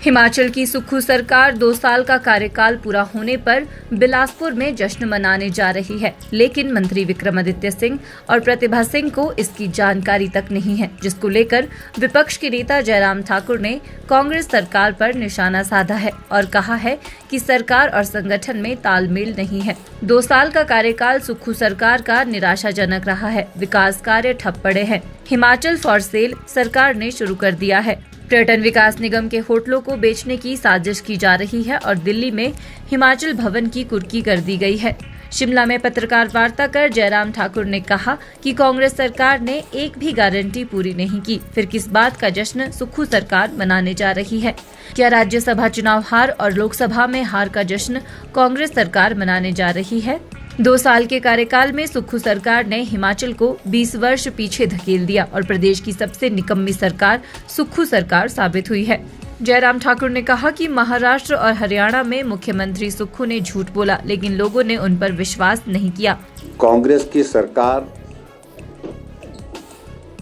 हिमाचल की सुक्खू सरकार 2 साल का कार्यकाल पूरा होने पर बिलासपुर में जश्न मनाने जा रही है, लेकिन मंत्री विक्रमादित्य सिंह और प्रतिभा सिंह को इसकी जानकारी तक नहीं है, जिसको लेकर विपक्ष के नेता जयराम ठाकुर ने कांग्रेस सरकार पर निशाना साधा है और कहा है कि सरकार और संगठन में तालमेल नहीं है। 2 साल का कार्यकाल सुक्खू सरकार का निराशाजनक रहा है। विकास कार्य ठप पड़े हैं। हिमाचल फॉर सेल सरकार ने शुरू कर दिया है। पर्यटन विकास निगम के होटलों को बेचने की साजिश की जा रही है और दिल्ली में हिमाचल भवन की कुर्की कर दी गई है। शिमला में पत्रकार वार्ता कर जयराम ठाकुर ने कहा कि कांग्रेस सरकार ने एक भी गारंटी पूरी नहीं की, फिर किस बात का जश्न सुक्खू सरकार मनाने जा रही है। क्या राज्यसभा चुनाव हार और लोकसभा में हार का जश्न कांग्रेस सरकार मनाने जा रही है? 2 साल के कार्यकाल में सुक्खू सरकार ने हिमाचल को 20 वर्ष पीछे धकेल दिया और प्रदेश की सबसे निकम्मी सरकार सुक्खू सरकार साबित हुई है। जयराम ठाकुर ने कहा कि महाराष्ट्र और हरियाणा में मुख्यमंत्री सुक्खू ने झूठ बोला, लेकिन लोगों ने उन पर विश्वास नहीं किया। कांग्रेस की सरकार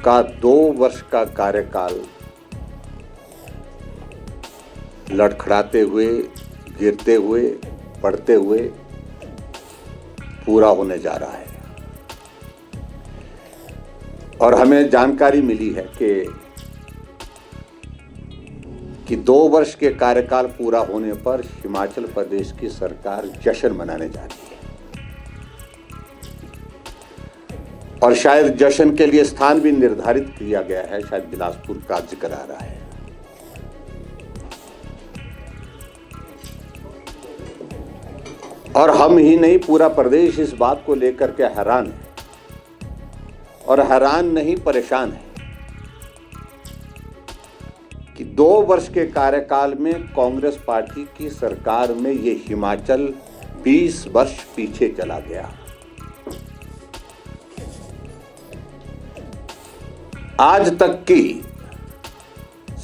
का 2 वर्ष का कार्यकाल लड़खड़ाते हुए, गिरते हुए, पड़ते हुए पूरा होने जा रहा है और हमें जानकारी मिली है कि 2 वर्ष के कार्यकाल पूरा होने पर हिमाचल प्रदेश की सरकार जश्न मनाने जा रही है और शायद जश्न के लिए स्थान भी निर्धारित किया गया है। शायद बिलासपुर का जिक्र आ रहा है। और हम ही नहीं, पूरा प्रदेश इस बात को लेकर के हैरान है और हैरान नहीं, परेशान है कि 2 वर्ष के कार्यकाल में कांग्रेस पार्टी की सरकार में ये हिमाचल 20 वर्ष पीछे चला गया। आज तक की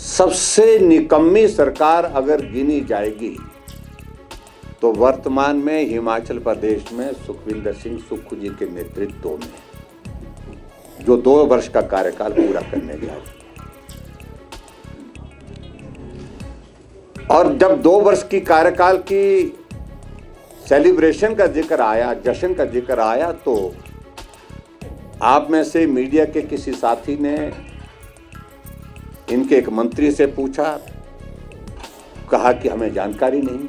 सबसे निकम्मी सरकार अगर गिनी जाएगी तो वर्तमान में हिमाचल प्रदेश में सुखविंदर सिंह सुक्खू जी के नेतृत्व में जो 2 वर्ष का कार्यकाल पूरा करने जा रही है। और जब 2 वर्ष की कार्यकाल की सेलिब्रेशन का जिक्र आया, जश्न का जिक्र आया, तो आप में से मीडिया के किसी साथी ने इनके एक मंत्री से पूछा, कहा कि हमें जानकारी नहीं।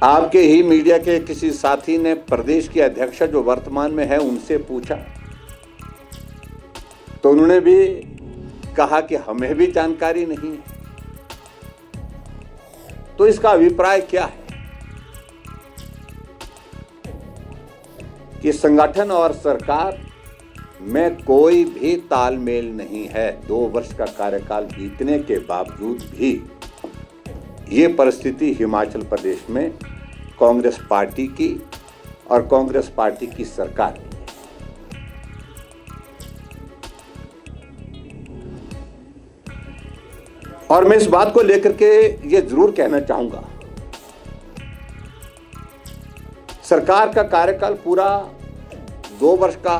आपके ही मीडिया के किसी साथी ने प्रदेश की अध्यक्षा जो वर्तमान में है उनसे पूछा, तो उन्होंने भी कहा कि हमें भी जानकारी नहीं है। तो इसका अभिप्राय क्या है कि संगठन और सरकार में कोई भी तालमेल नहीं है। 2 वर्ष का कार्यकाल बीतने के बावजूद भी ये परिस्थिति हिमाचल प्रदेश में कांग्रेस पार्टी की और कांग्रेस पार्टी की सरकार की है। और मैं इस बात को लेकर के ये जरूर कहना चाहूंगा, सरकार का कार्यकाल पूरा 2 वर्ष का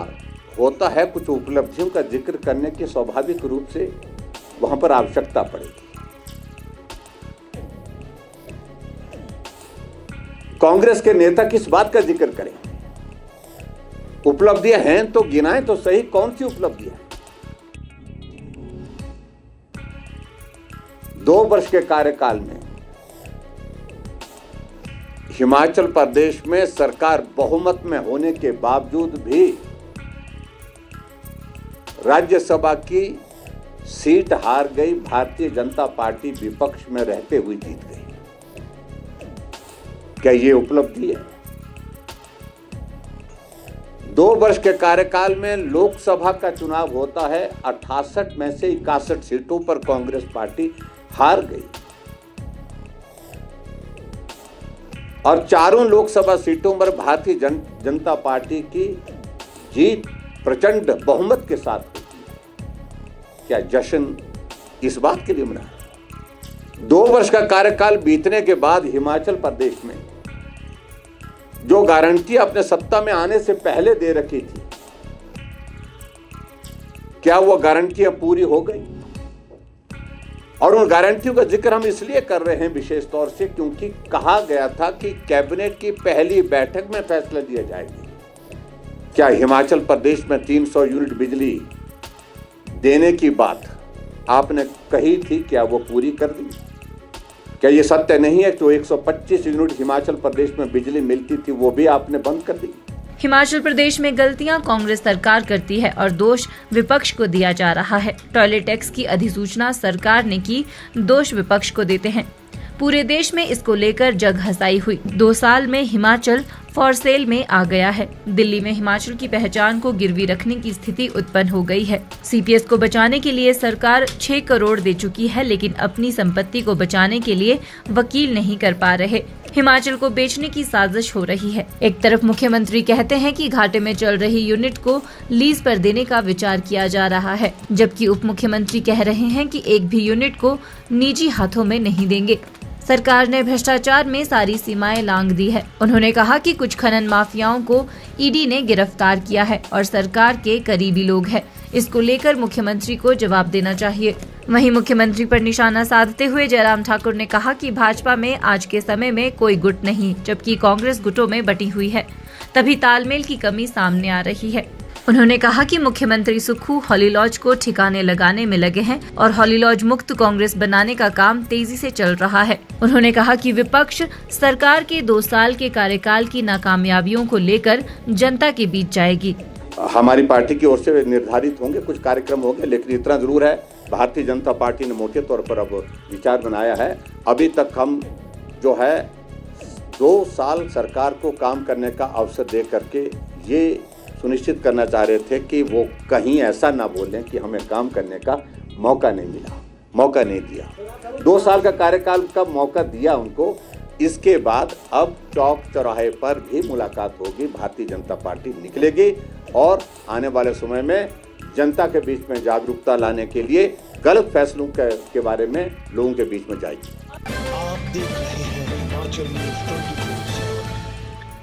होता है, कुछ उपलब्धियों का जिक्र करने की स्वाभाविक रूप से वहां पर आवश्यकता पड़ेगी। कांग्रेस के नेता किस बात का जिक्र करें? उपलब्धियां हैं तो गिनाएं तो सही, कौन सी उपलब्धियां हैं? 2 वर्ष के कार्यकाल में हिमाचल प्रदेश में सरकार बहुमत में होने के बावजूद भी राज्यसभा की सीट हार गई। भारतीय जनता पार्टी विपक्ष में रहते हुए जीत गई। क्या ये उपलब्धि है? 2 वर्ष के कार्यकाल में लोकसभा का चुनाव होता है, 68 में से 61 सीटों पर कांग्रेस पार्टी हार गई और 4 लोकसभा सीटों पर भारतीय जनता पार्टी की जीत प्रचंड बहुमत के साथ होती है। क्या जश्न इस बात के लिए मना? 2 वर्ष का कार्यकाल बीतने के बाद हिमाचल प्रदेश में जो गारंटी अपने सत्ता में आने से पहले दे रखी थी, क्या वो गारंटियां पूरी हो गई? और उन गारंटियों का जिक्र हम इसलिए कर रहे हैं विशेष तौर से क्योंकि कहा गया था कि कैबिनेट की पहली बैठक में फैसला लिया जाएगा। क्या हिमाचल प्रदेश में 300 यूनिट बिजली देने की बात आपने कही थी, क्या वो पूरी कर दी? क्या ये सत्य नहीं है जो 125 यूनिट हिमाचल प्रदेश में बिजली मिलती थी वो भी आपने बंद कर दी? हिमाचल प्रदेश में गलतियां कांग्रेस सरकार करती है और दोष विपक्ष को दिया जा रहा है। टॉयलेट टैक्स की अधिसूचना सरकार ने की, दोष विपक्ष को देते हैं। पूरे देश में इसको लेकर जग हंसाई हुई। 2 साल में हिमाचल फॉर सेल में आ गया है। दिल्ली में हिमाचल की पहचान को गिरवी रखने की स्थिति उत्पन्न हो गई है। सीपीएस को बचाने के लिए सरकार 6 करोड़ दे चुकी है, लेकिन अपनी संपत्ति को बचाने के लिए वकील नहीं कर पा रहे। हिमाचल को बेचने की साजिश हो रही है। एक तरफ मुख्यमंत्री कहते हैं कि घाटे में चल रही यूनिट को लीज पर देने का विचार किया जा रहा है, जबकि उप मुख्यमंत्री कह रहे हैं कि एक भी यूनिट को निजी हाथों में नहीं देंगे। सरकार ने भ्रष्टाचार में सारी सीमाएं लांघ दी है। उन्होंने कहा कि कुछ खनन माफियाओं को ईडी ने गिरफ्तार किया है और सरकार के करीबी लोग हैं। इसको लेकर मुख्यमंत्री को जवाब देना चाहिए। वहीं मुख्यमंत्री पर निशाना साधते हुए जयराम ठाकुर ने कहा कि भाजपा में आज के समय में कोई गुट नहीं, जबकि कांग्रेस गुटों में बटी हुई है, तभी तालमेल की कमी सामने आ रही है। उन्होंने कहा कि मुख्यमंत्री सुक्खू हॉली लॉज को ठिकाने लगाने में लगे हैं और हॉली लॉज मुक्त कांग्रेस बनाने का काम तेजी से चल रहा है। उन्होंने कहा कि विपक्ष सरकार के 2 साल के कार्यकाल की नाकामयाबियों को लेकर जनता के बीच जाएगी। हमारी पार्टी की ओर से निर्धारित होंगे कुछ कार्यक्रम होंगे, लेकिन इतना जरूर है भारतीय जनता पार्टी ने मोटे तौर पर अब विचार बनाया है। अभी तक हम जो है 2 साल सरकार को काम करने का अवसर दे करके ये सुनिश्चित करना चाह रहे थे कि वो कहीं ऐसा ना बोलें कि हमें काम करने का मौका नहीं मिला, मौका नहीं दिया। 2 साल का कार्यकाल का मौका दिया उनको। इसके बाद अब चौक चौराहे पर भी मुलाकात होगी, भारतीय जनता पार्टी निकलेगी और आने वाले समय में जनता के बीच में जागरूकता लाने के लिए गलत फैसलों के बारे में लोगों के बीच में जाएगी। आप देख रहे हैं हिमाचल न्यूज़ 24।